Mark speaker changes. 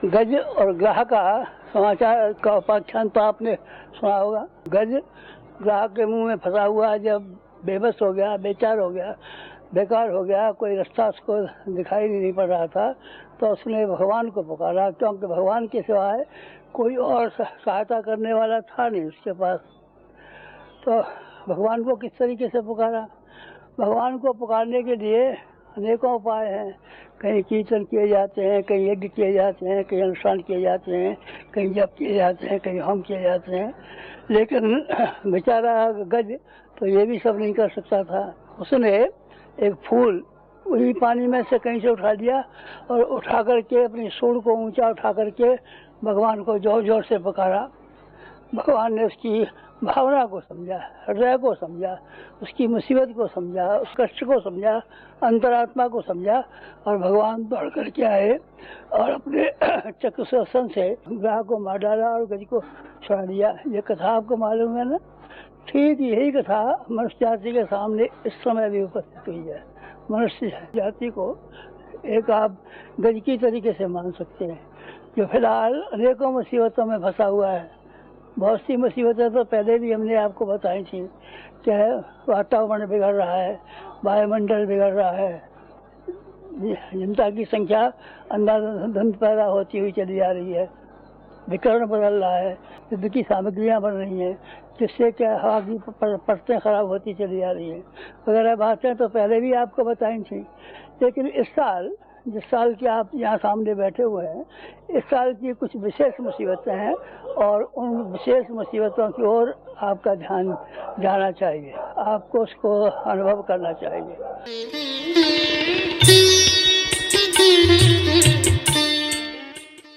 Speaker 1: गज और ग्राह का समाचार का उपाख्यान तो आपने सुना होगा। गज ग्राहक के मुंह में फंसा हुआ, जब बेबस हो गया, बेचार हो गया, बेकार हो गया, कोई रास्ता उसको दिखाई नहीं पड़ रहा था, तो उसने भगवान को पुकारा, क्योंकि भगवान के सिवाय कोई और सहायता करने वाला था नहीं उसके पास। तो भगवान को किस तरीके से पुकारा? भगवान को पुकारने के लिए अनेकों उपाय हैं। कहीं कीर्तन किए जाते हैं, कहीं यज्ञ किए जाते हैं, कहीं अनुष्ठान किए जाते हैं, कहीं जप किए जाते हैं, कहीं होम किए जाते हैं, लेकिन बेचारा गज तो ये भी सब नहीं कर सकता था। उसने एक फूल वही पानी में से कहीं से उठा लिया और उठा करके अपनी सूंड को ऊंचा उठा करके भगवान को जोर जोर से पुकारा। भगवान ने उसकी भावना को समझा, हृदय को समझा, उसकी मुसीबत को समझा, उस कष्ट को समझा, अंतरात्मा को समझा, और भगवान दौड़ करके आए और अपने चक्र सुदर्शन से ग्राह को मार डाला और गज को छुड़ा दिया। ये कथा आपको मालूम है ना? ठीक यही कथा मनुष्य जाति के सामने इस समय भी उपस्थित हुई है। मनुष्य जाति को एक आप गज की तरीके से मान सकते हैं, जो फिलहाल अनेकों मुसीबतों में फंसा हुआ है। बहुत सी मुसीबतें तो पहले भी हमने आपको बताई थी, चाहे वातावरण बिगड़ रहा है, वायुमंडल बिगड़ रहा है, जनता की संख्या अंधाधुंध पैदा होती हुई चली जा रही है, विकर्ण बदल रहा है, युद्ध की सामग्रियाँ बन रही हैं, जिससे क्या हवा की परतें खराब होती चली जा रही हैं, वगैरह बातें तो पहले भी आपको बताई थी। लेकिन इस साल, जिस साल के आप यहाँ सामने बैठे हुए हैं, इस साल की कुछ विशेष मुसीबतें हैं और उन विशेष मुसीबतों की ओर आपका ध्यान जाना चाहिए, आपको उसको अनुभव करना चाहिए।